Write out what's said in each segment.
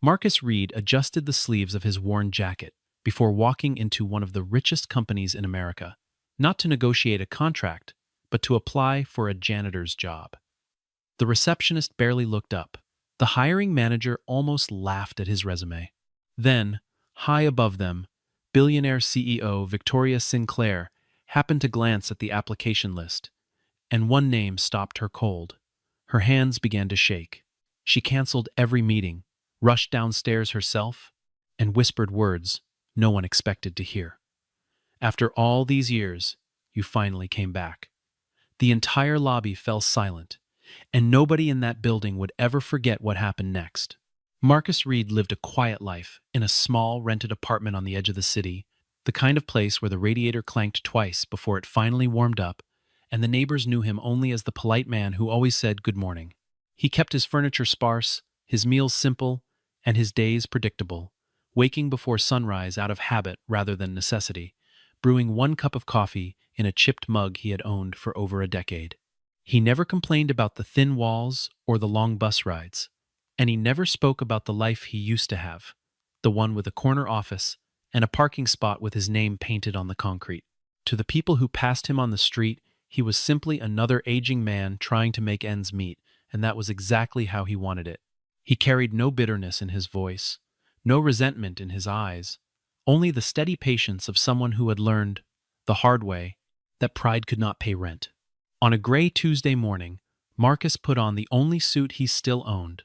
Marcus Reed adjusted the sleeves of his worn jacket before walking into one of the richest companies in America, not to negotiate a contract, but to apply for a janitor's job. The receptionist barely looked up. The hiring manager almost laughed at his resume. Then, high above them, Billionaire CEO Victoria Sinclair happened to glance at the application list, and one name stopped her cold. Her hands began to shake. She canceled every meeting, rushed downstairs herself, and whispered words no one expected to hear. "After all these years, you finally came back." The entire lobby fell silent, and nobody in that building would ever forget what happened next. Marcus Reed lived a quiet life in a small, rented apartment on the edge of the city, the kind of place where the radiator clanked twice before it finally warmed up, and the neighbors knew him only as the polite man who always said good morning. He kept his furniture sparse, his meals simple, and his days predictable, waking before sunrise out of habit rather than necessity, brewing one cup of coffee in a chipped mug he had owned for over a decade. He never complained about the thin walls or the long bus rides, and he never spoke about the life he used to have, the one with a corner office and a parking spot with his name painted on the concrete. To the people who passed him on the street, he was simply another aging man trying to make ends meet, and that was exactly how he wanted it. He carried no bitterness in his voice, no resentment in his eyes, only the steady patience of someone who had learned, the hard way, that pride could not pay rent. On a gray Tuesday morning, Marcus put on the only suit he still owned,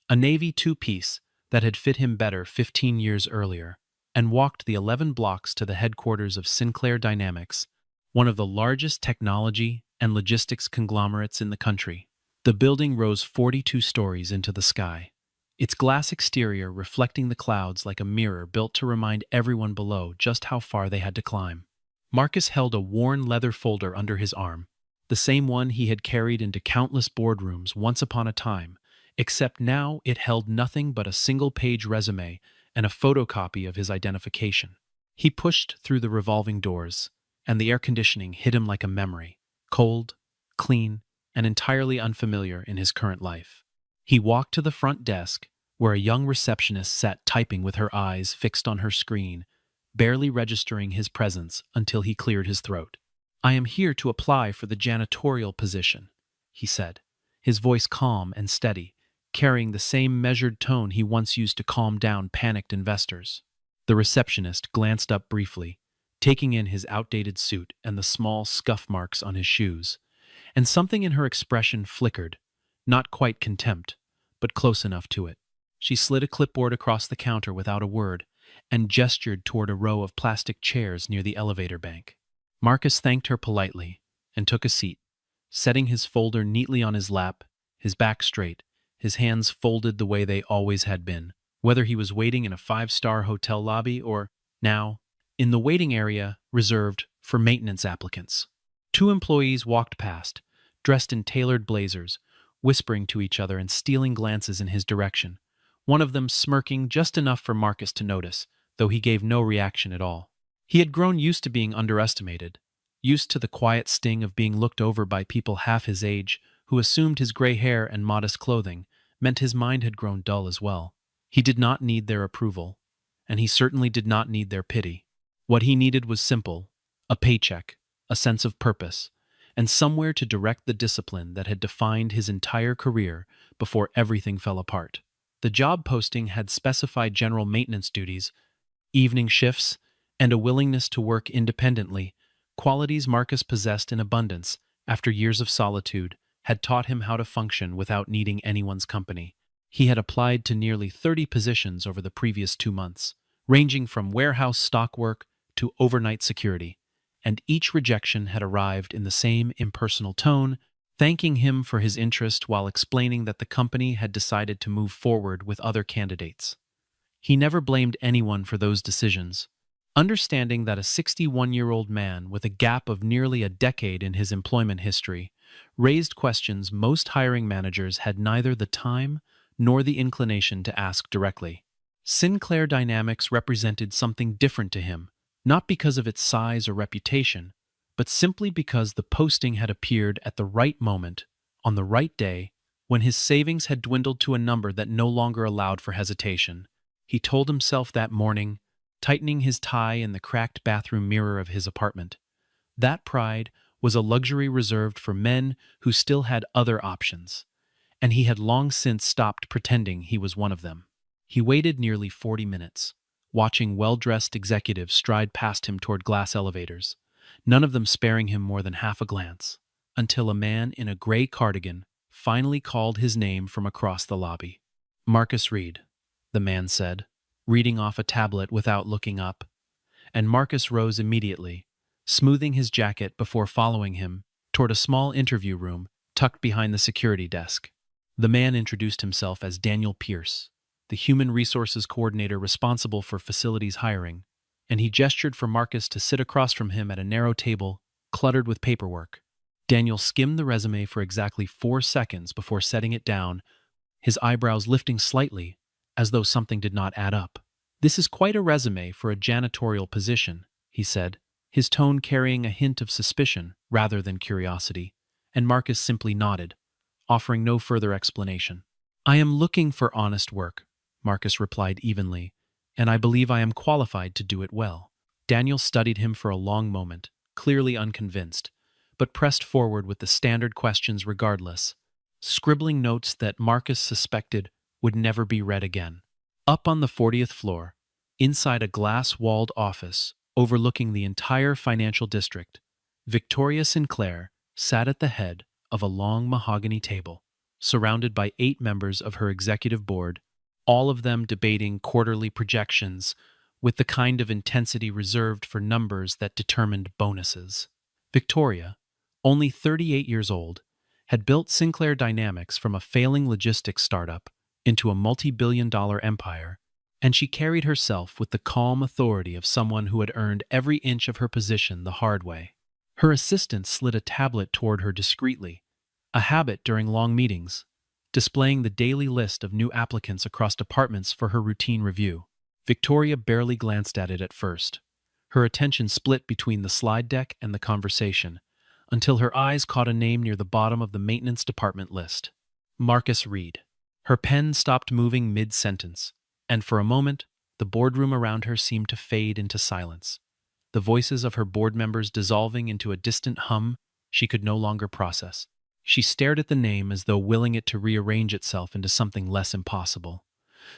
a navy two-piece that had fit him better 15 years earlier, and walked the 11 blocks to the headquarters of Sinclair Dynamics, one of the largest technology and logistics conglomerates in the country. The building rose 42 stories into the sky, its glass exterior reflecting the clouds like a mirror built to remind everyone below just how far they had to climb. Marcus held a worn leather folder under his arm, the same one he had carried into countless boardrooms once upon a time, except now it held nothing but a single-page resume and a photocopy of his identification. He pushed through the revolving doors, and the air conditioning hit him like a memory, cold, clean, and entirely unfamiliar in his current life. He walked to the front desk, where a young receptionist sat typing with her eyes fixed on her screen, barely registering his presence until he cleared his throat. "I am here to apply for the janitorial position," he said, his voice calm and steady, carrying the same measured tone he once used to calm down panicked investors. The receptionist glanced up briefly, taking in his outdated suit and the small scuff marks on his shoes, and something in her expression flickered, not quite contempt, but close enough to it. She slid a clipboard across the counter without a word and gestured toward a row of plastic chairs near the elevator bank. Marcus thanked her politely and took a seat, setting his folder neatly on his lap, his back straight, his hands folded the way they always had been, whether he was waiting in a five-star hotel lobby or, now, in the waiting area reserved for maintenance applicants. 2 employees walked past, dressed in tailored blazers, whispering to each other and stealing glances in his direction, one of them smirking just enough for Marcus to notice, though he gave no reaction at all. He had grown used to being underestimated, used to the quiet sting of being looked over by people half his age who assumed his gray hair and modest clothing meant his mind had grown dull as well. He did not need their approval, and he certainly did not need their pity. What he needed was simple: a paycheck, a sense of purpose, and somewhere to direct the discipline that had defined his entire career before everything fell apart. The job posting had specified general maintenance duties, evening shifts, and a willingness to work independently, qualities Marcus possessed in abundance after years of solitude had taught him how to function without needing anyone's company. He had applied to nearly 30 positions over the previous 2 months, ranging from warehouse stock work to overnight security, and each rejection had arrived in the same impersonal tone, thanking him for his interest while explaining that the company had decided to move forward with other candidates. He never blamed anyone for those decisions, understanding that a 61-year-old man with a gap of nearly a decade in his employment history raised questions most hiring managers had neither the time nor the inclination to ask directly. Sinclair Dynamics represented something different to him, not because of its size or reputation, but simply because the posting had appeared at the right moment, on the right day, When his savings had dwindled to a number that no longer allowed for hesitation, he told himself that morning, tightening his tie in the cracked bathroom mirror of his apartment, that pride was a luxury reserved for men who still had other options, and he had long since stopped pretending he was one of them. He waited nearly 40 minutes, watching well-dressed executives stride past him toward glass elevators, none of them sparing him more than half a glance, until a man in a gray cardigan finally called his name from across the lobby. "Marcus Reed," the man said, reading off a tablet without looking up, and Marcus rose immediately, smoothing his jacket before following him toward a small interview room tucked behind the security desk. The man introduced himself as Daniel Pierce, the human resources coordinator responsible for facilities hiring, and he gestured for Marcus to sit across from him at a narrow table cluttered with paperwork. Daniel skimmed the resume for exactly 4 seconds before setting it down, his eyebrows lifting slightly as though something did not add up. "This is quite a resume for a janitorial position," he said, his tone carrying a hint of suspicion rather than curiosity, and Marcus simply nodded, offering no further explanation. "I am looking for honest work," Marcus replied evenly, "and I believe I am qualified to do it well." Daniel studied him for a long moment, clearly unconvinced, but pressed forward with the standard questions regardless, scribbling notes that Marcus suspected would never be read again. Up on the 40th floor, inside a glass-walled office overlooking the entire financial district, Victoria Sinclair sat at the head of a long mahogany table, surrounded by 8 members of her executive board, all of them debating quarterly projections with the kind of intensity reserved for numbers that determined bonuses. Victoria, only 38 years old, had built Sinclair Dynamics from a failing logistics startup into a multi-billion-dollar empire, and she carried herself with the calm authority of someone who had earned every inch of her position the hard way. Her assistant slid a tablet toward her discreetly, a habit during long meetings, displaying the daily list of new applicants across departments for her routine review. Victoria barely glanced at it at first, her attention split between the slide deck and the conversation, until her eyes caught a name near the bottom of the maintenance department list. Marcus Reed. Her pen stopped moving mid-sentence, and for a moment, the boardroom around her seemed to fade into silence, the voices of her board members dissolving into a distant hum she could no longer process. She stared at the name as though willing it to rearrange itself into something less impossible,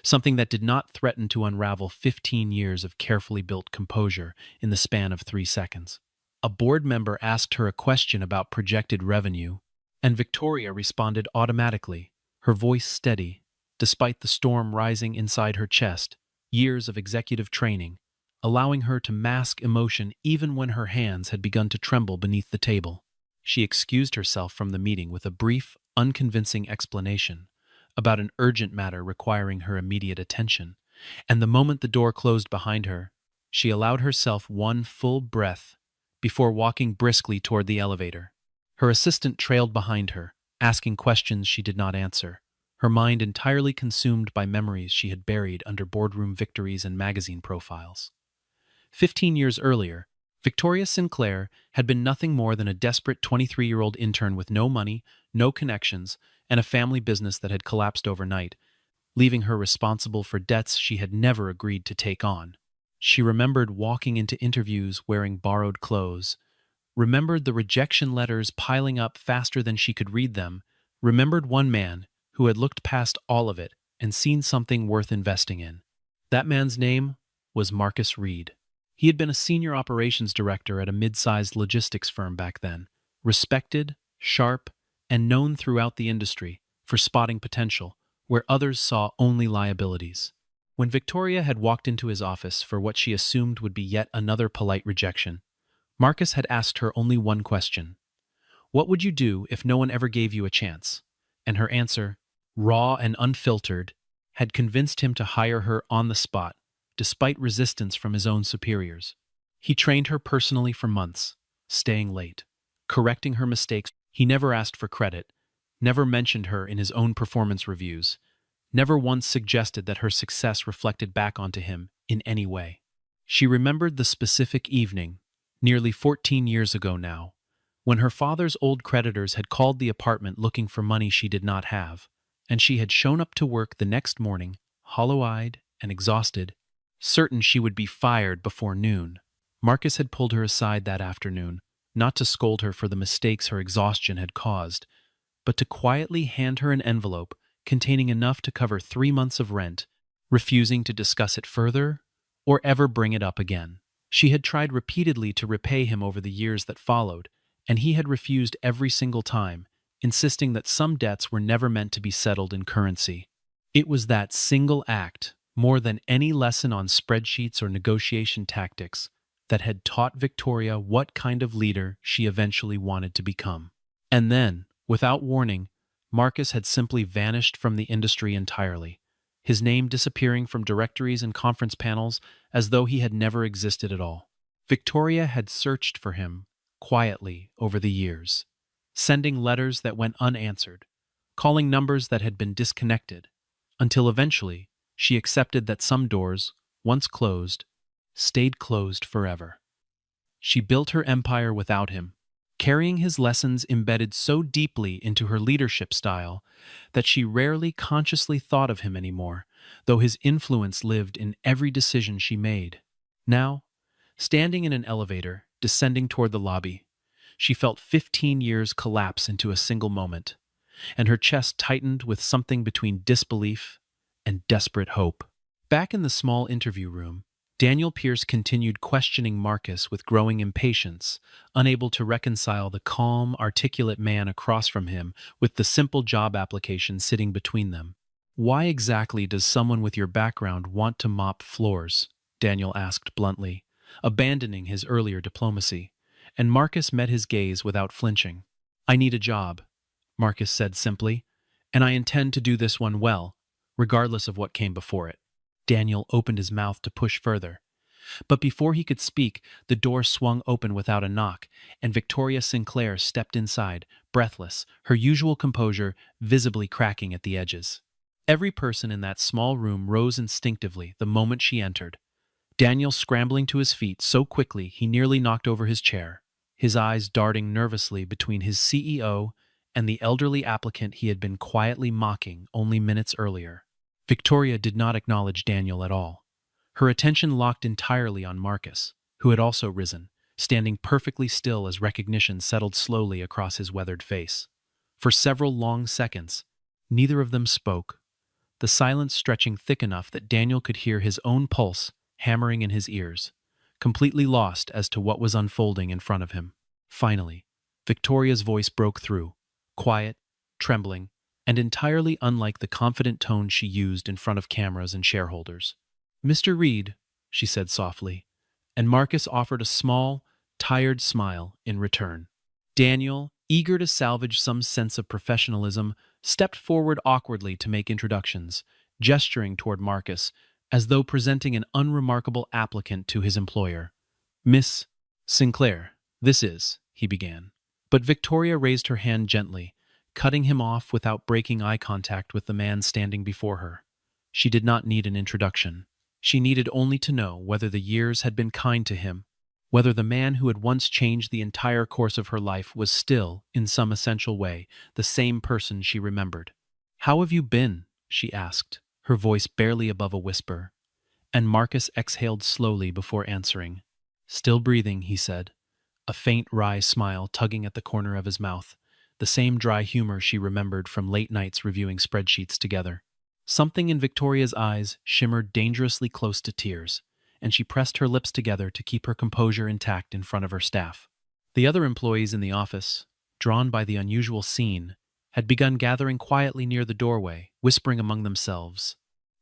something that did not threaten to unravel 15 years of carefully built composure in the span of 3 seconds. A board member asked her a question about projected revenue, and Victoria responded automatically, her voice steady, despite the storm rising inside her chest, years of executive training, allowing her to mask emotion even when her hands had begun to tremble beneath the table. She excused herself from the meeting with a brief, unconvincing explanation about an urgent matter requiring her immediate attention, and the moment the door closed behind her, she allowed herself one full breath before walking briskly toward the elevator. Her assistant trailed behind her, asking questions she did not answer, her mind entirely consumed by memories she had buried under boardroom victories and magazine profiles. 15 years earlier, Victoria Sinclair had been nothing more than a desperate 23-year-old intern with no money, no connections, and a family business that had collapsed overnight, leaving her responsible for debts she had never agreed to take on. She remembered walking into interviews wearing borrowed clothes, remembered the rejection letters piling up faster than she could read them, remembered one man who had looked past all of it and seen something worth investing in. That man's name was Marcus Reed. He had been a senior operations director at a mid-sized logistics firm back then, respected, sharp, and known throughout the industry for spotting potential where others saw only liabilities. When Victoria had walked into his office for what she assumed would be yet another polite rejection, Marcus had asked her only one question. "What would you do if no one ever gave you a chance?" And her answer, raw and unfiltered, had convinced him to hire her on the spot, despite resistance from his own superiors. He trained her personally for months, staying late, correcting her mistakes. He never asked for credit, never mentioned her in his own performance reviews, never once suggested that her success reflected back onto him in any way. She remembered the specific evening, nearly 14 years ago now, When her father's old creditors had called the apartment looking for money she did not have, and she had shown up to work the next morning, hollow-eyed and exhausted, certain she would be fired before noon, Marcus had pulled her aside that afternoon, not to scold her for the mistakes her exhaustion had caused, but to quietly hand her an envelope containing enough to cover 3 months of rent, refusing to discuss it further or ever bring it up again. She had tried repeatedly to repay him over the years that followed, and he had refused every single time, insisting that some debts were never meant to be settled in currency. It was that single act, more than any lesson on spreadsheets or negotiation tactics, that had taught Victoria what kind of leader she eventually wanted to become. And then, without warning, Marcus had simply vanished from the industry entirely, his name disappearing from directories and conference panels as though he had never existed at all. Victoria had searched for him quietly over the years, sending letters that went unanswered, calling numbers that had been disconnected, until eventually she accepted that some doors, once closed, stayed closed forever. She built her empire without him, carrying his lessons embedded so deeply into her leadership style that she rarely consciously thought of him anymore, though his influence lived in every decision she made. Now, standing in an elevator, descending toward the lobby, she felt 15 years collapse into a single moment, and her chest tightened with something between disbelief and desperate hope. Back in the small interview room, Daniel Pierce continued questioning Marcus with growing impatience, unable to reconcile the calm, articulate man across from him with the simple job application sitting between them. "Why exactly does someone with your background want to mop floors?" Daniel asked bluntly, abandoning his earlier diplomacy, and Marcus met his gaze without flinching. "I need a job," Marcus said simply, "and I intend to do this one well, regardless of what came before it." Daniel opened his mouth to push further, but before he could speak, the door swung open without a knock, and Victoria Sinclair stepped inside, breathless, her usual composure visibly cracking at the edges. Every person in that small room rose instinctively the moment she entered, Daniel scrambling to his feet so quickly he nearly knocked over his chair, his eyes darting nervously between his CEO and the elderly applicant he had been quietly mocking only minutes earlier. Victoria did not acknowledge Daniel at all. Her attention locked entirely on Marcus, who had also risen, standing perfectly still as recognition settled slowly across his weathered face. For several long seconds, neither of them spoke, the silence stretching thick enough that Daniel could hear his own pulse hammering in his ears, completely lost as to what was unfolding in front of him. Finally, Victoria's voice broke through, quiet, trembling, and entirely unlike the confident tone she used in front of cameras and shareholders. "Mr. Reed," she said softly, and Marcus offered a small, tired smile in return. Daniel, eager to salvage some sense of professionalism, stepped forward awkwardly to make introductions, gesturing toward Marcus, as though presenting an unremarkable applicant to his employer. "Miss Sinclair, this is," he began. But Victoria raised her hand gently, cutting him off without breaking eye contact with the man standing before her. She did not need an introduction. She needed only to know whether the years had been kind to him, whether the man who had once changed the entire course of her life was still, in some essential way, the same person she remembered. "How have you been?" she asked, her voice barely above a whisper. And Marcus exhaled slowly before answering. "Still breathing," he said, a faint wry smile tugging at the corner of his mouth, the same dry humor she remembered from late nights reviewing spreadsheets together. Something in Victoria's eyes shimmered dangerously close to tears, and she pressed her lips together to keep her composure intact in front of her staff. The other employees in the office, drawn by the unusual scene, had begun gathering quietly near the doorway, whispering among themselves,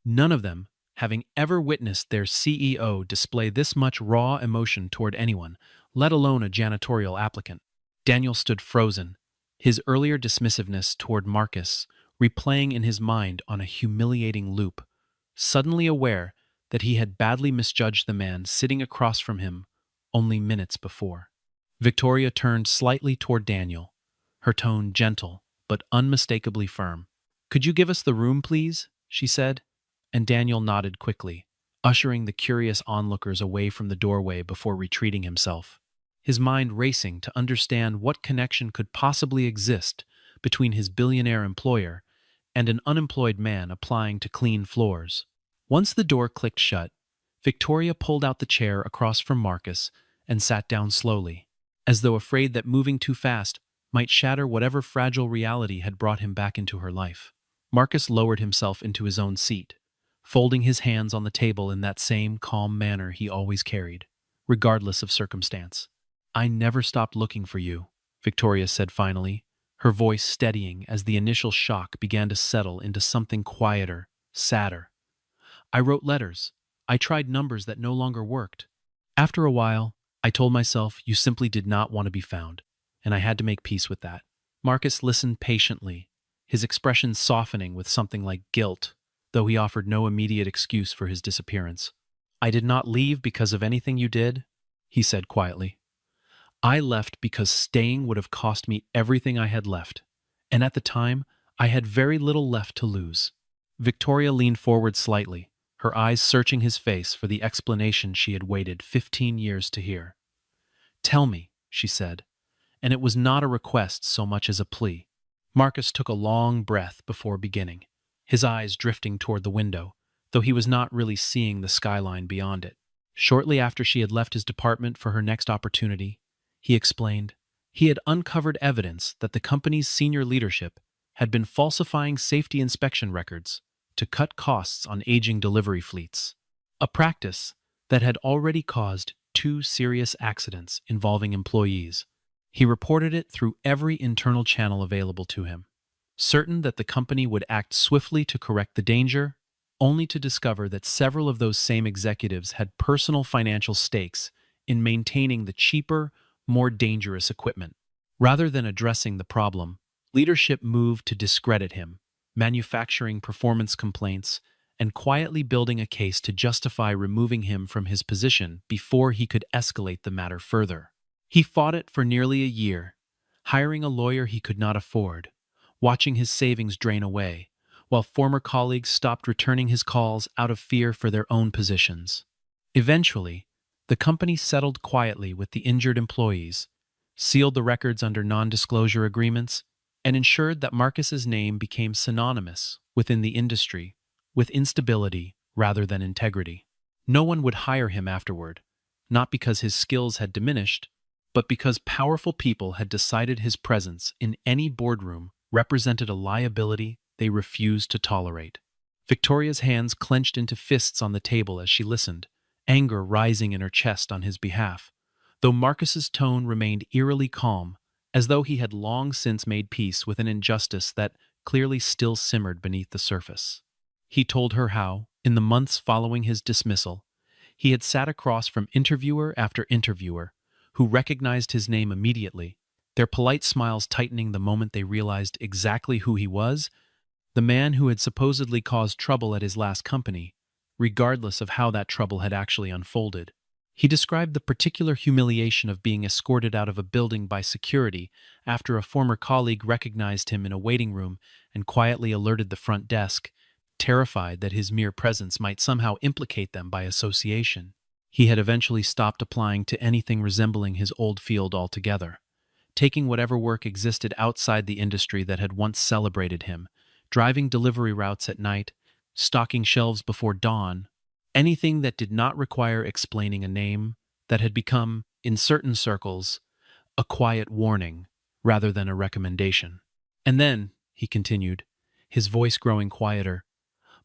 none of them having ever witnessed their CEO display this much raw emotion toward anyone, let alone a janitorial applicant. Daniel stood frozen, his earlier dismissiveness toward Marcus replaying in his mind on a humiliating loop, suddenly aware that he had badly misjudged the man sitting across from him only minutes before. Victoria turned slightly toward Daniel, her tone gentle but unmistakably firm. "Could you give us the room, please?" she said, and Daniel nodded quickly, ushering the curious onlookers away from the doorway before retreating himself. his mind racing to understand what connection could possibly exist between his billionaire employer and an unemployed man applying to clean floors. Once the door clicked shut, Victoria pulled out the chair across from Marcus and sat down slowly, as though afraid that moving too fast might shatter whatever fragile reality had brought him back into her life. Marcus lowered himself into his own seat, folding his hands on the table in that same calm manner he always carried, regardless of circumstance. "I never stopped looking for you," Victoria said finally, her voice steadying as the initial shock began to settle into something quieter, sadder. "I wrote letters. I tried numbers that no longer worked. After a while, I told myself you simply did not want to be found, and I had to make peace with that." Marcus listened patiently, his expression softening with something like guilt, though he offered no immediate excuse for his disappearance. "I did not leave because of anything you did," he said quietly. "I left because staying would have cost me everything I had left, and at the time, I had very little left to lose." Victoria leaned forward slightly, her eyes searching his face for the explanation she had waited 15 years to hear. "Tell me," she said, and it was not a request so much as a plea. Marcus took a long breath before beginning, his eyes drifting toward the window, though he was not really seeing the skyline beyond it. Shortly after she had left his department for her next opportunity, he explained, he had uncovered evidence that the company's senior leadership had been falsifying safety inspection records to cut costs on aging delivery fleets, a practice that had already caused 2 serious accidents involving employees. He reported it through every internal channel available to him, certain that the company would act swiftly to correct the danger, only to discover that several of those same executives had personal financial stakes in maintaining the cheaper, more dangerous equipment. Rather than addressing the problem, leadership moved to discredit him, manufacturing performance complaints and quietly building a case to justify removing him from his position before he could escalate the matter further. He fought it for nearly a year, hiring a lawyer he could not afford, watching his savings drain away, while former colleagues stopped returning his calls out of fear for their own positions. Eventually, the company settled quietly with the injured employees, sealed the records under non-disclosure agreements, and ensured that Marcus's name became synonymous within the industry with instability rather than integrity. No one would hire him afterward, not because his skills had diminished, but because powerful people had decided his presence in any boardroom represented a liability they refused to tolerate. Victoria's hands clenched into fists on the table as she listened, anger rising in her chest on his behalf, though Marcus's tone remained eerily calm, as though he had long since made peace with an injustice that clearly still simmered beneath the surface. He told her how, in the months following his dismissal, he had sat across from interviewer after interviewer who recognized his name immediately, their polite smiles tightening the moment they realized exactly who he was, the man who had supposedly caused trouble at his last company, regardless of how that trouble had actually unfolded. He described the particular humiliation of being escorted out of a building by security after a former colleague recognized him in a waiting room and quietly alerted the front desk, terrified that his mere presence might somehow implicate them by association. He had eventually stopped applying to anything resembling his old field altogether, taking whatever work existed outside the industry that had once celebrated him, driving delivery routes at night, stocking shelves before dawn, anything that did not require explaining a name that had become, in certain circles, a quiet warning rather than a recommendation. "And then," he continued, his voice growing quieter,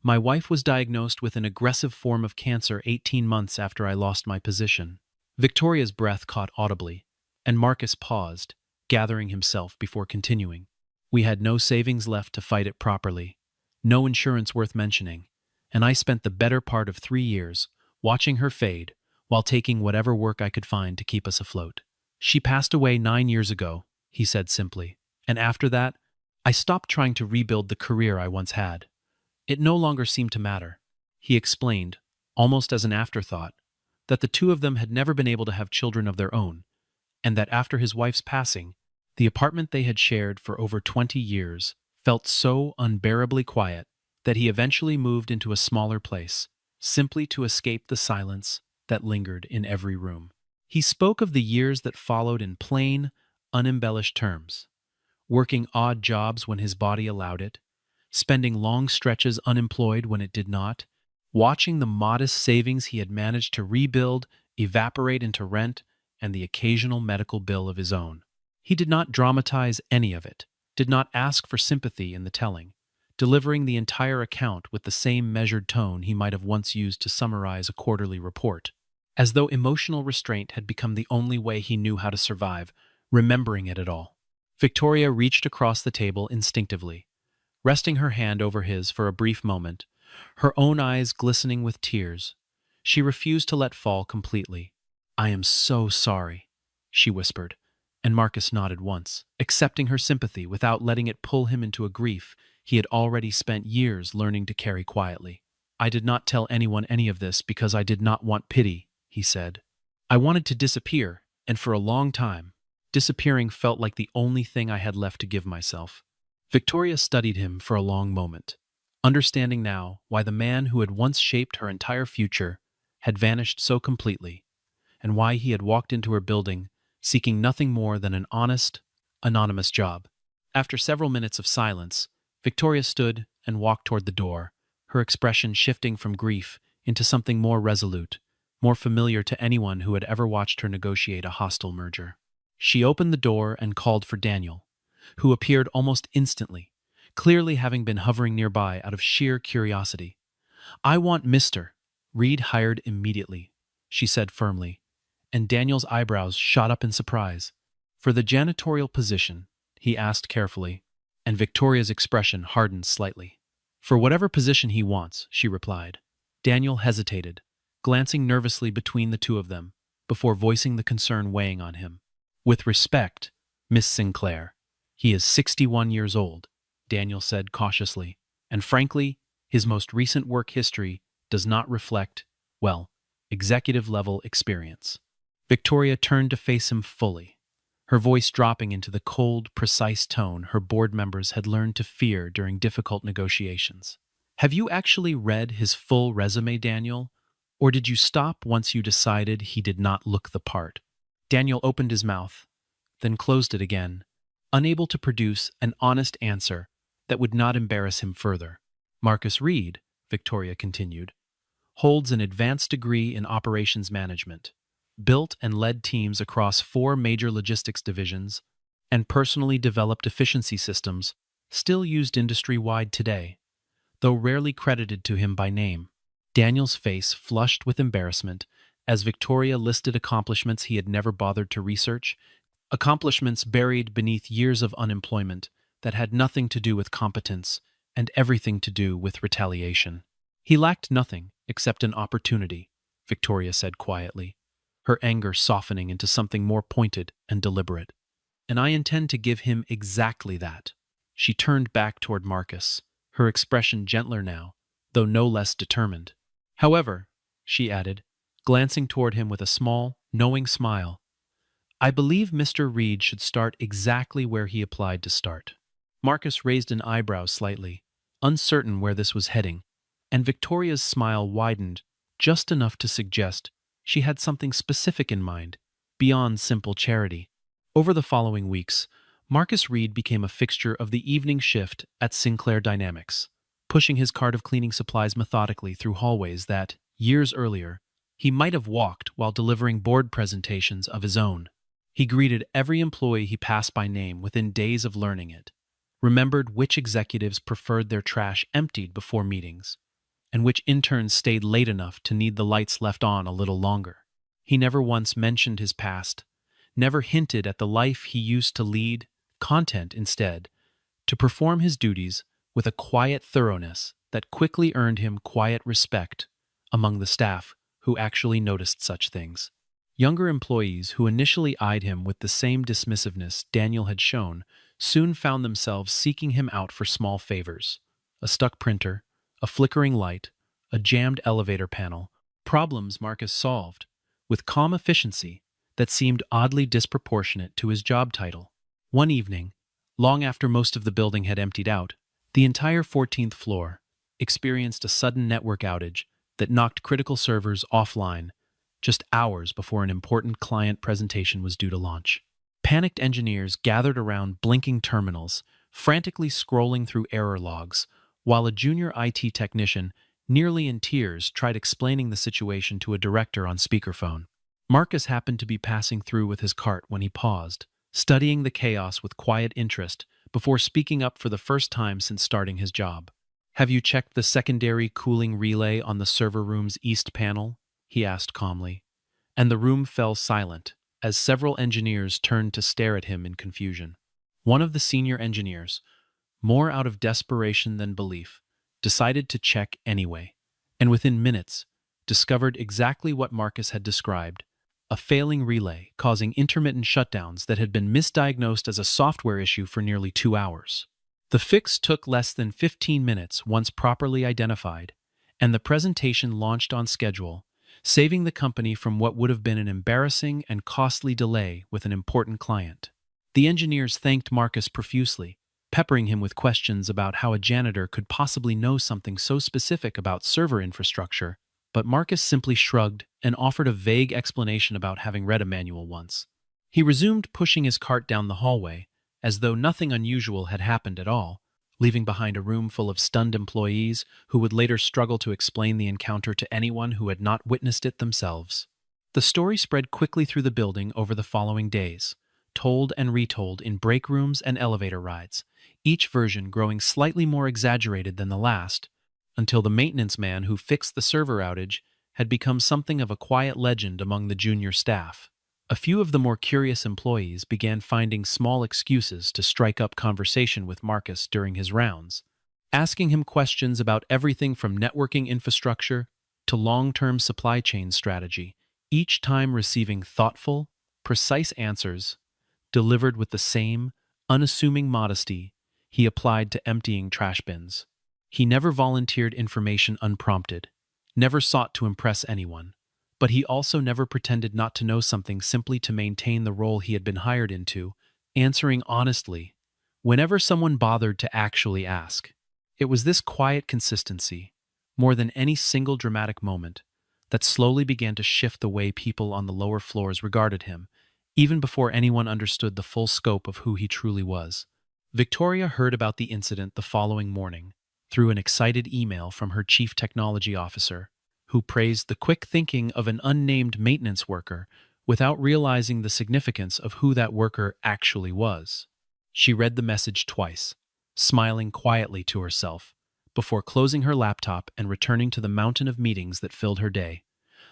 "my wife was diagnosed with an aggressive form of cancer 18 months after I lost my position." Victoria's breath caught audibly, and Marcus paused, gathering himself before continuing. "We had no savings left to fight it properly, no insurance worth mentioning, and I spent the better part of 3 years watching her fade while taking whatever work I could find to keep us afloat. She passed away 9 years ago," he said simply, "and after that, I stopped trying to rebuild the career I once had. It no longer seemed to matter." He explained, almost as an afterthought, that the two of them had never been able to have children of their own, and that after his wife's passing, the apartment they had shared for over 20 years felt so unbearably quiet that he eventually moved into a smaller place, simply to escape the silence that lingered in every room. He spoke of the years that followed in plain, unembellished terms, working odd jobs when his body allowed it, spending long stretches unemployed when it did not, watching the modest savings he had managed to rebuild evaporate into rent and the occasional medical bill of his own. He did not dramatize any of it, did not ask for sympathy in the telling, delivering the entire account with the same measured tone he might have once used to summarize a quarterly report, as though emotional restraint had become the only way he knew how to survive, remembering it at all. Victoria reached across the table instinctively, resting her hand over his for a brief moment, her own eyes glistening with tears. She refused to let fall completely. "I am so sorry," she whispered, and Marcus nodded once, accepting her sympathy without letting it pull him into a grief he had already spent years learning to carry quietly. "I did not tell anyone any of this because I did not want pity," he said. "I wanted to disappear, and for a long time, disappearing felt like the only thing I had left to give myself." Victoria studied him for a long moment, understanding now why the man who had once shaped her entire future had vanished so completely, and why he had walked into her building seeking nothing more than an honest, anonymous job. After several minutes of silence, Victoria stood and walked toward the door, her expression shifting from grief into something more resolute, more familiar to anyone who had ever watched her negotiate a hostile merger. She opened the door and called for Daniel, who appeared almost instantly, clearly having been hovering nearby out of sheer curiosity. "I want Mr. Reed hired immediately," she said firmly, and Daniel's eyebrows shot up in surprise. "For the janitorial position?" he asked carefully, and Victoria's expression hardened slightly. "For whatever position he wants," she replied. Daniel hesitated, glancing nervously between the two of them, before voicing the concern weighing on him. "With respect, Miss Sinclair, he is 61 years old," Daniel said cautiously, "and frankly, his most recent work history does not reflect, well, executive-level experience." Victoria turned to face him fully, her voice dropping into the cold, precise tone her board members had learned to fear during difficult negotiations. "Have you actually read his full resume, Daniel? Or did you stop once you decided he did not look the part?" Daniel opened his mouth, then closed it again, unable to produce an honest answer that would not embarrass him further. "Marcus Reed," Victoria continued, "holds an advanced degree in operations management, built and led teams across 4 major logistics divisions, and personally developed efficiency systems still used industry-wide today, though rarely credited to him by name." Daniel's face flushed with embarrassment as Victoria listed accomplishments he had never bothered to research, accomplishments buried beneath years of unemployment that had nothing to do with competence and everything to do with retaliation. "He lacked nothing except an opportunity," Victoria said quietly, her anger softening into something more pointed and deliberate. "And I intend to give him exactly that." She turned back toward Marcus, her expression gentler now, though no less determined. "However," she added, glancing toward him with a small, knowing smile, "I believe Mr. Reed should start exactly where he applied to start." Marcus raised an eyebrow slightly, uncertain where this was heading, and Victoria's smile widened just enough to suggest she had something specific in mind, beyond simple charity. Over the following weeks, Marcus Reed became a fixture of the evening shift at Sinclair Dynamics, pushing his cart of cleaning supplies methodically through hallways that, years earlier, he might have walked while delivering board presentations of his own. He greeted every employee he passed by name within days of learning it, remembered which executives preferred their trash emptied before meetings, and which interns stayed late enough to need the lights left on a little longer. He never once mentioned his past, never hinted at the life he used to lead, content instead, to perform his duties with a quiet thoroughness that quickly earned him quiet respect among the staff who actually noticed such things. Younger employees who initially eyed him with the same dismissiveness Daniel had shown soon found themselves seeking him out for small favors: a stuck printer, a flickering light, a jammed elevator panel, problems Marcus solved with calm efficiency that seemed oddly disproportionate to his job title. One evening, long after most of the building had emptied out, the entire 14th floor experienced a sudden network outage that knocked critical servers offline just hours before an important client presentation was due to launch. Panicked engineers gathered around blinking terminals, frantically scrolling through error logs, while a junior IT technician, nearly in tears, tried explaining the situation to a director on speakerphone. Marcus happened to be passing through with his cart when he paused, studying the chaos with quiet interest before speaking up for the first time since starting his job. "Have you checked the secondary cooling relay on the server room's east panel?" he asked calmly. And the room fell silent as several engineers turned to stare at him in confusion. One of the senior engineers, more out of desperation than belief, decided to check anyway, and within minutes discovered exactly what Marcus had described: a failing relay causing intermittent shutdowns that had been misdiagnosed as a software issue for nearly 2 hours. The fix took less than 15 minutes once properly identified, and the presentation launched on schedule, saving the company from what would have been an embarrassing and costly delay with an important client. The engineers thanked Marcus profusely, peppering him with questions about how a janitor could possibly know something so specific about server infrastructure, but Marcus simply shrugged and offered a vague explanation about having read a manual once. He resumed pushing his cart down the hallway, as though nothing unusual had happened at all, leaving behind a room full of stunned employees who would later struggle to explain the encounter to anyone who had not witnessed it themselves. The story spread quickly through the building over the following days, told and retold in break rooms and elevator rides, each version growing slightly more exaggerated than the last, until the maintenance man who fixed the server outage had become something of a quiet legend among the junior staff. A few of the more curious employees began finding small excuses to strike up conversation with Marcus during his rounds, asking him questions about everything from networking infrastructure to long-term supply chain strategy, each time receiving thoughtful, precise answers delivered with the same unassuming modesty he applied to emptying trash bins. He never volunteered information unprompted, never sought to impress anyone, but he also never pretended not to know something simply to maintain the role he had been hired into, answering honestly whenever someone bothered to actually ask. It was this quiet consistency, more than any single dramatic moment, that slowly began to shift the way people on the lower floors regarded him, even before anyone understood the full scope of who he truly was. Victoria heard about the incident the following morning through an excited email from her chief technology officer, who praised the quick thinking of an unnamed maintenance worker without realizing the significance of who that worker actually was. She read the message twice, smiling quietly to herself, before closing her laptop and returning to the mountain of meetings that filled her day,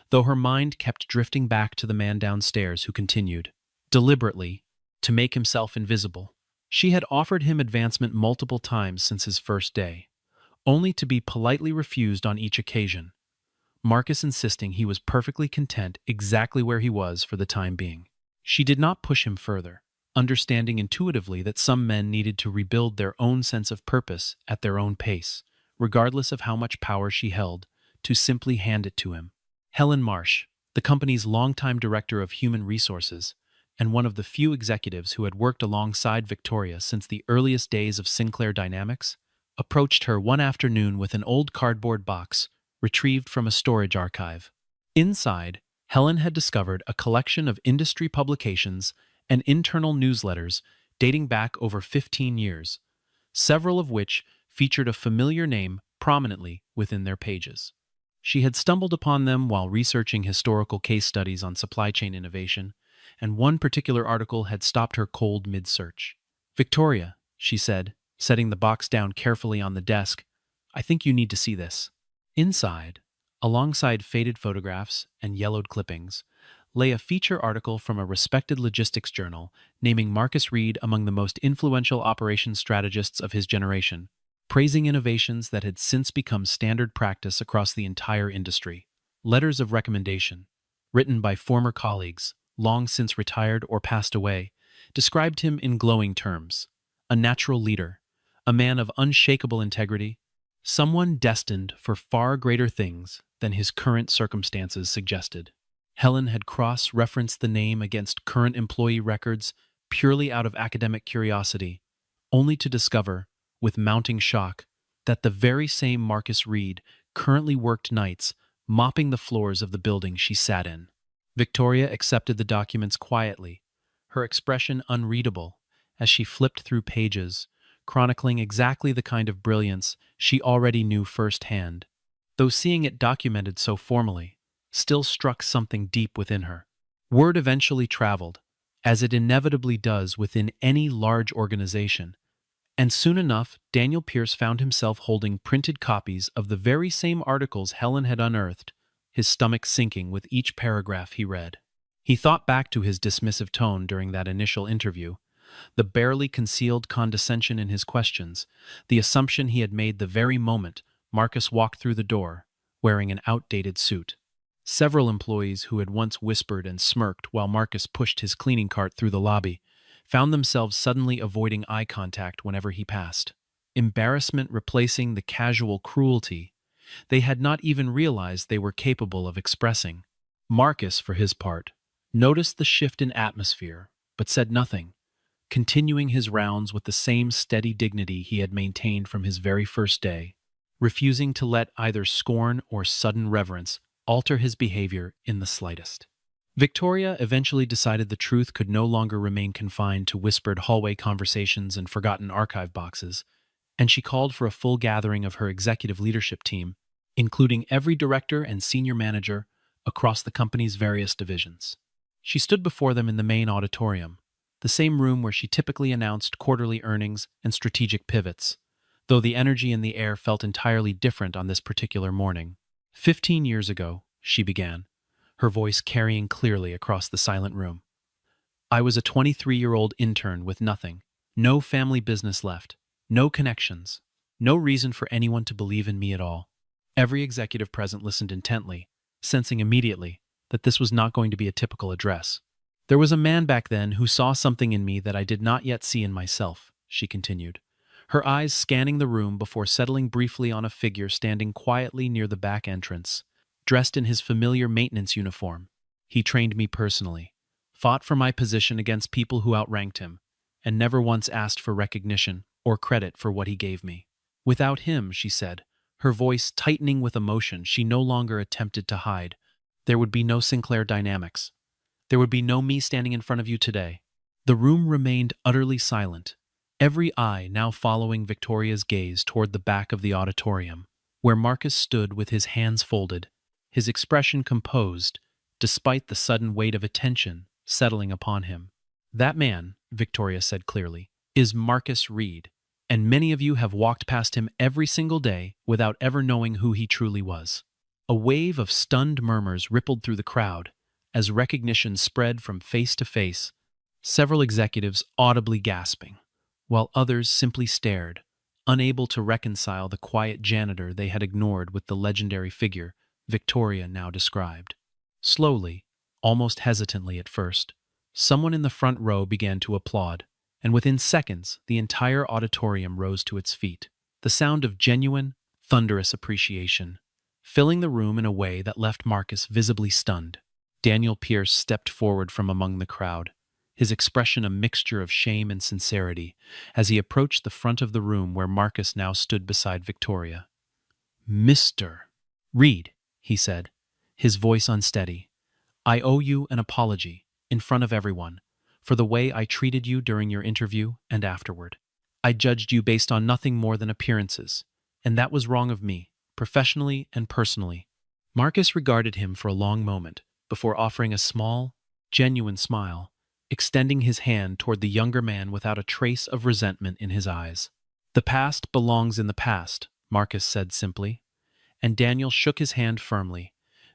though her mind kept drifting back to the man downstairs who continued, deliberately, to make himself invisible. She had offered him advancement multiple times since his first day, only to be politely refused on each occasion, Marcus insisting he was perfectly content exactly where he was for the time being. She did not push him further, understanding intuitively that some men needed to rebuild their own sense of purpose at their own pace, regardless of how much power she held, to simply hand it to him. Helen Marsh, the company's longtime director of human resources, and one of the few executives who had worked alongside Victoria since the earliest days of Sinclair Dynamics, approached her one afternoon with an old cardboard box retrieved from a storage archive. Inside, Helen had discovered a collection of industry publications and internal newsletters dating back over 15 years, several of which featured a familiar name prominently within their pages. She had stumbled upon them while researching historical case studies on supply chain innovation, and one particular article had stopped her cold mid-search. "Victoria," she said, setting the box down carefully on the desk, "I think you need to see this." Inside, alongside faded photographs and yellowed clippings, lay a feature article from a respected logistics journal naming Marcus Reed among the most influential operations strategists of his generation, praising innovations that had since become standard practice across the entire industry. Letters of recommendation, written by former colleagues, long since retired or passed away, described him in glowing terms: a natural leader, a man of unshakable integrity, someone destined for far greater things than his current circumstances suggested. Helen had cross-referenced the name against current employee records purely out of academic curiosity, only to discover, with mounting shock, that the very same Marcus Reed currently worked nights mopping the floors of the building she sat in. Victoria accepted the documents quietly, her expression unreadable as she flipped through pages, chronicling exactly the kind of brilliance she already knew firsthand, though seeing it documented so formally still struck something deep within her. Word eventually traveled, as it inevitably does within any large organization, and soon enough Daniel Pierce found himself holding printed copies of the very same articles Helen had unearthed, his stomach sinking with each paragraph he read. He thought back to his dismissive tone during that initial interview, the barely concealed condescension in his questions, the assumption he had made the very moment Marcus walked through the door, wearing an outdated suit. Several employees who had once whispered and smirked while Marcus pushed his cleaning cart through the lobby found themselves suddenly avoiding eye contact whenever he passed. Embarrassment replacing the casual cruelty they had not even realized they were capable of expressing. Marcus, for his part, noticed the shift in atmosphere, but said nothing, continuing his rounds with the same steady dignity he had maintained from his very first day, refusing to let either scorn or sudden reverence alter his behavior in the slightest. Victoria eventually decided the truth could no longer remain confined to whispered hallway conversations and forgotten archive boxes, and she called for a full gathering of her executive leadership team, including every director and senior manager across the company's various divisions. She stood before them in the main auditorium, the same room where she typically announced quarterly earnings and strategic pivots, though the energy in the air felt entirely different on this particular morning. 15 years ago, she began, her voice carrying clearly across the silent room. I was a 23-year-old intern with nothing, no family business left, no connections, no reason for anyone to believe in me at all. Every executive present listened intently, sensing immediately that this was not going to be a typical address. There was a man back then who saw something in me that I did not yet see in myself, she continued, her eyes scanning the room before settling briefly on a figure standing quietly near the back entrance, dressed in his familiar maintenance uniform. He trained me personally, fought for my position against people who outranked him, and never once asked for recognition or credit for what he gave me. Without him, she said, her voice tightening with emotion she no longer attempted to hide, there would be no Sinclair Dynamics. There would be no me standing in front of you today. The room remained utterly silent, every eye now following Victoria's gaze toward the back of the auditorium, where Marcus stood with his hands folded, his expression composed, despite the sudden weight of attention settling upon him. That man, Victoria said clearly, is Marcus Reed, and many of you have walked past him every single day without ever knowing who he truly was. A wave of stunned murmurs rippled through the crowd as recognition spread from face to face, several executives audibly gasping, while others simply stared, unable to reconcile the quiet janitor they had ignored with the legendary figure Victoria now described. Slowly, almost hesitantly at first, someone in the front row began to applaud, and within seconds the entire auditorium rose to its feet, the sound of genuine, thunderous appreciation, filling the room in a way that left Marcus visibly stunned. Daniel Pierce stepped forward from among the crowd, his expression a mixture of shame and sincerity, as he approached the front of the room where Marcus now stood beside Victoria. "Mr. Reed," he said, his voice unsteady, "I owe you an apology, in front of everyone, for the way I treated you during your interview and afterward. I judged you based on nothing more than appearances, and that was wrong of me, professionally and personally." Marcus regarded him for a long moment before offering a small, genuine smile, extending his hand toward the younger man without a trace of resentment in his eyes. "The past belongs in the past," Marcus said simply, and Daniel shook his hand firmly,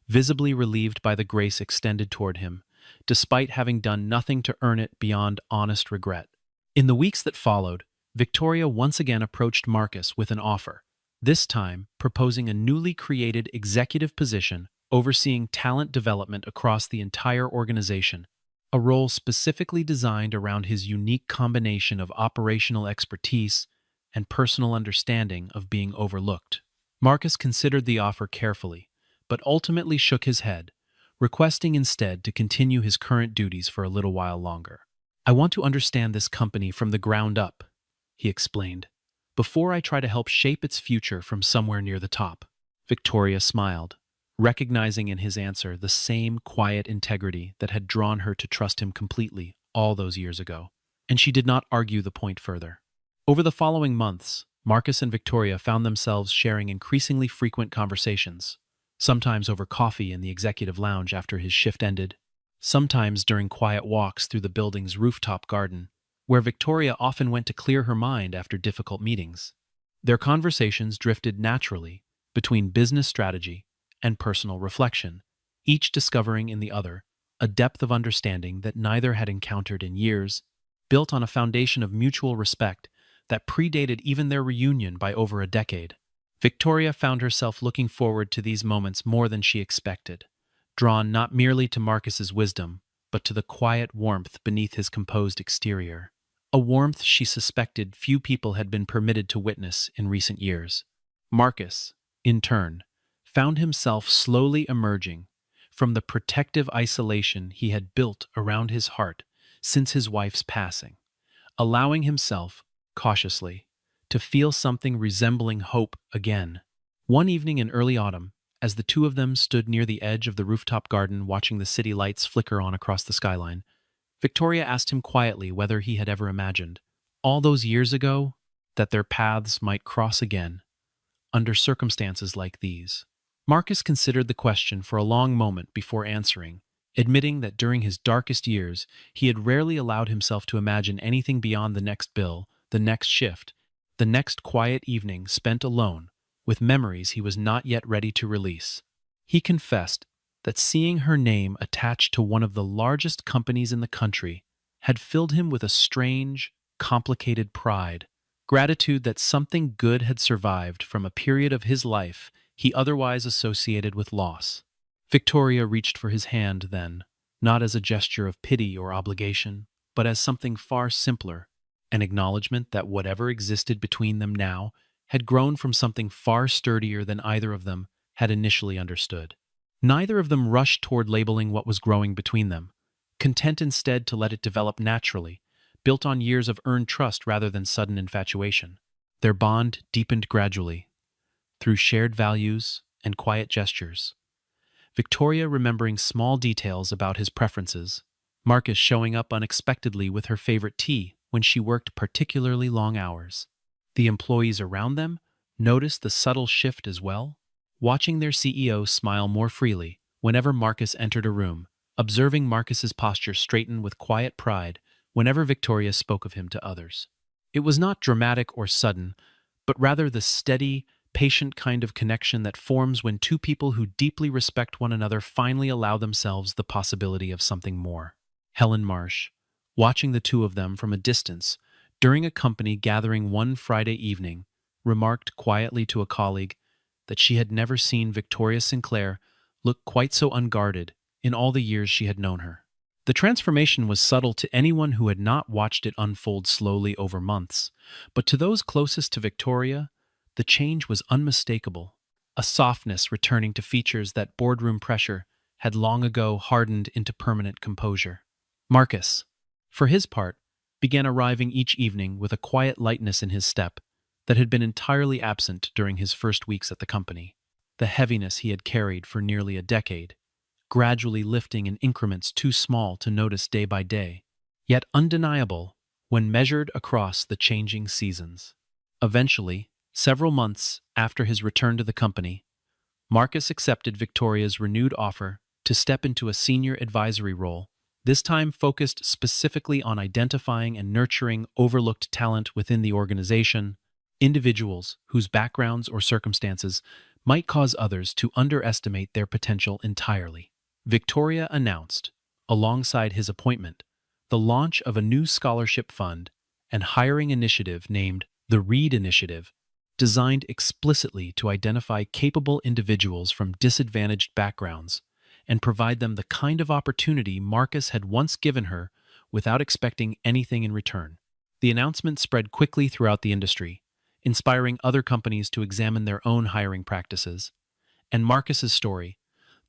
visibly relieved by the grace extended toward him, despite having done nothing to earn it beyond honest regret. In the weeks that followed, Victoria once again approached Marcus with an offer, this time proposing a newly created executive position overseeing talent development across the entire organization, a role specifically designed around his unique combination of operational expertise and personal understanding of being overlooked. Marcus considered the offer carefully, but ultimately shook his head, requesting instead to continue his current duties for a little while longer. "I want to understand this company from the ground up," he explained, "before I try to help shape its future from somewhere near the top." Victoria smiled, recognizing in his answer the same quiet integrity that had drawn her to trust him completely all those years ago. And she did not argue the point further. Over the following months, Marcus and Victoria found themselves sharing increasingly frequent conversations, sometimes over coffee in the executive lounge after his shift ended, sometimes during quiet walks through the building's rooftop garden, where Victoria often went to clear her mind after difficult meetings. Their conversations drifted naturally between business strategy and personal reflection, each discovering in the other a depth of understanding that neither had encountered in years, built on a foundation of mutual respect that predated even their reunion by over a decade. Victoria found herself looking forward to these moments more than she expected, drawn not merely to Marcus's wisdom, but to the quiet warmth beneath his composed exterior, a warmth she suspected few people had been permitted to witness in recent years. Marcus, in turn, found himself slowly emerging from the protective isolation he had built around his heart since his wife's passing, allowing himself, cautiously, to feel something resembling hope again. One evening in early autumn, as the two of them stood near the edge of the rooftop garden watching the city lights flicker on across the skyline, Victoria asked him quietly whether he had ever imagined, all those years ago, that their paths might cross again, under circumstances like these. Marcus considered the question for a long moment before answering, admitting that during his darkest years he had rarely allowed himself to imagine anything beyond the next bill, the next shift, the next quiet evening spent alone, with memories he was not yet ready to release. He confessed that seeing her name attached to one of the largest companies in the country had filled him with a strange, complicated pride, gratitude that something good had survived from a period of his life he otherwise associated with loss. Victoria reached for his hand then, not as a gesture of pity or obligation, but as something far simpler, an acknowledgement that whatever existed between them now had grown from something far sturdier than either of them had initially understood. Neither of them rushed toward labeling what was growing between them, content instead to let it develop naturally, built on years of earned trust rather than sudden infatuation. Their bond deepened gradually, through shared values and quiet gestures. Victoria remembering small details about his preferences, Marcus showing up unexpectedly with her favorite tea when she worked particularly long hours. The employees around them noticed the subtle shift as well, watching their CEO smile more freely whenever Marcus entered a room, observing Marcus's posture straighten with quiet pride whenever Victoria spoke of him to others. It was not dramatic or sudden, but rather the steady, patient kind of connection that forms when two people who deeply respect one another finally allow themselves the possibility of something more. Helen Marsh, watching the two of them from a distance during a company gathering one Friday evening, remarked quietly to a colleague that she had never seen Victoria Sinclair look quite so unguarded in all the years she had known her. The transformation was subtle to anyone who had not watched it unfold slowly over months, but to those closest to Victoria, the change was unmistakable, a softness returning to features that boardroom pressure had long ago hardened into permanent composure. Marcus, for his part, began arriving each evening with a quiet lightness in his step that had been entirely absent during his first weeks at the company. The heaviness he had carried for nearly a decade, gradually lifting in increments too small to notice day by day, yet undeniable when measured across the changing seasons. Eventually, several months after his return to the company, Marcus accepted Victoria's renewed offer to step into a senior advisory role, this time focused specifically on identifying and nurturing overlooked talent within the organization, individuals whose backgrounds or circumstances might cause others to underestimate their potential entirely. Victoria announced, alongside his appointment, the launch of a new scholarship fund and hiring initiative named the Reed Initiative, designed explicitly to identify capable individuals from disadvantaged backgrounds and provide them the kind of opportunity Marcus had once given her without expecting anything in return. The announcement spread quickly throughout the industry, inspiring other companies to examine their own hiring practices. And Marcus's story,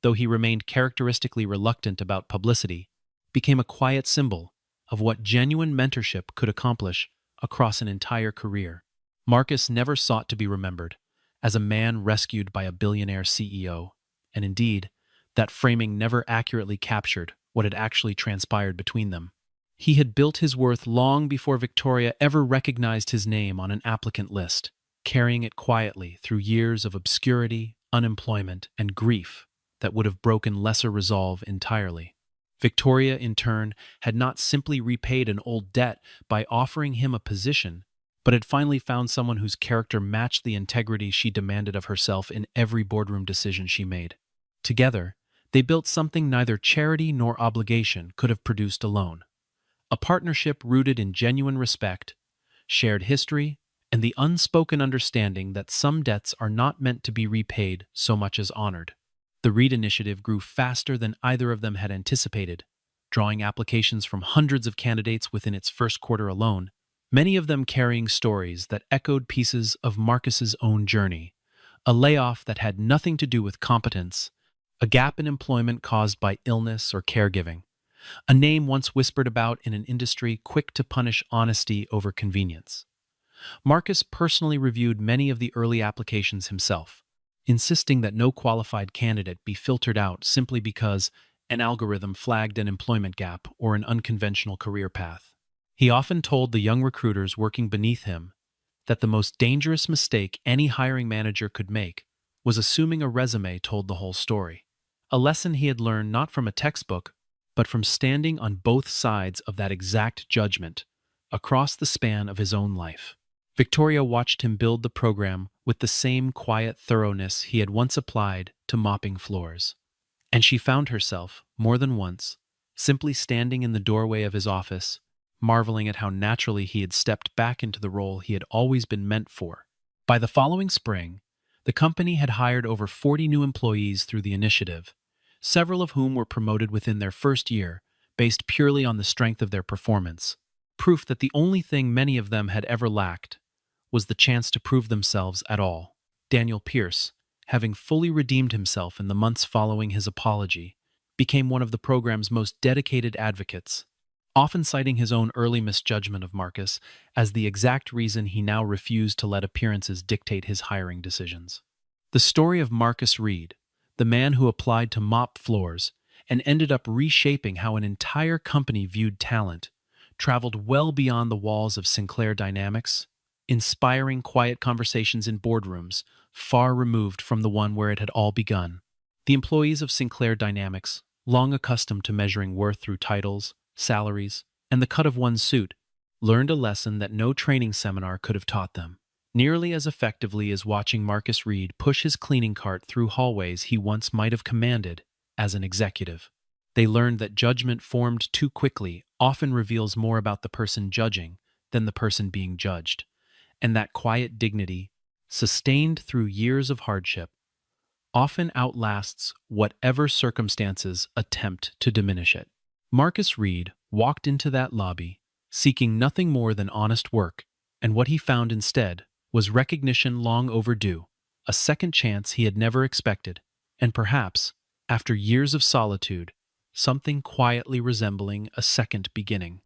though he remained characteristically reluctant about publicity, became a quiet symbol of what genuine mentorship could accomplish across an entire career. Marcus never sought to be remembered as a man rescued by a billionaire CEO. and indeed, that framing never accurately captured what had actually transpired between them. He had built his worth long before Victoria ever recognized his name on an applicant list, carrying it quietly through years of obscurity, unemployment, and grief that would have broken lesser resolve entirely. Victoria, in turn, had not simply repaid an old debt by offering him a position, but had finally found someone whose character matched the integrity she demanded of herself in every boardroom decision she made. Together, they built something neither charity nor obligation could have produced alone. A partnership rooted in genuine respect, shared history, and the unspoken understanding that some debts are not meant to be repaid so much as honored. The Reed initiative grew faster than either of them had anticipated, drawing applications from hundreds of candidates within its first quarter alone, many of them carrying stories that echoed pieces of Marcus's own journey: a layoff that had nothing to do with competence, a gap in employment caused by illness or caregiving, a name once whispered about in an industry quick to punish honesty over convenience. Marcus personally reviewed many of the early applications himself, insisting that no qualified candidate be filtered out simply because an algorithm flagged an employment gap or an unconventional career path. He often told the young recruiters working beneath him that the most dangerous mistake any hiring manager could make was assuming a resume told the whole story. A lesson he had learned not from a textbook, but from standing on both sides of that exact judgment across the span of his own life. Victoria watched him build the program with the same quiet thoroughness he had once applied to mopping floors. And she found herself, more than once, simply standing in the doorway of his office, marveling at how naturally he had stepped back into the role he had always been meant for. By the following spring, the company had hired over 40 new employees through the initiative, several of whom were promoted within their first year, based purely on the strength of their performance, proof that the only thing many of them had ever lacked was the chance to prove themselves at all. Daniel Pierce, having fully redeemed himself in the months following his apology, became one of the program's most dedicated advocates, often citing his own early misjudgment of Marcus as the exact reason he now refused to let appearances dictate his hiring decisions. The story of Marcus Reed, the man who applied to mop floors and ended up reshaping how an entire company viewed talent, traveled well beyond the walls of Sinclair Dynamics, inspiring quiet conversations in boardrooms, far removed from the one where it had all begun. The employees of Sinclair Dynamics, long accustomed to measuring worth through titles, salaries, and the cut of one's suit, learned a lesson that no training seminar could have taught them, nearly as effectively as watching Marcus Reed push his cleaning cart through hallways he once might have commanded as an executive. They learned that judgment formed too quickly often reveals more about the person judging than the person being judged, and that quiet dignity, sustained through years of hardship, often outlasts whatever circumstances attempt to diminish it. Marcus Reed walked into that lobby, seeking nothing more than honest work, and what he found instead was recognition long overdue, a second chance he had never expected, and perhaps, after years of solitude, something quietly resembling a second beginning.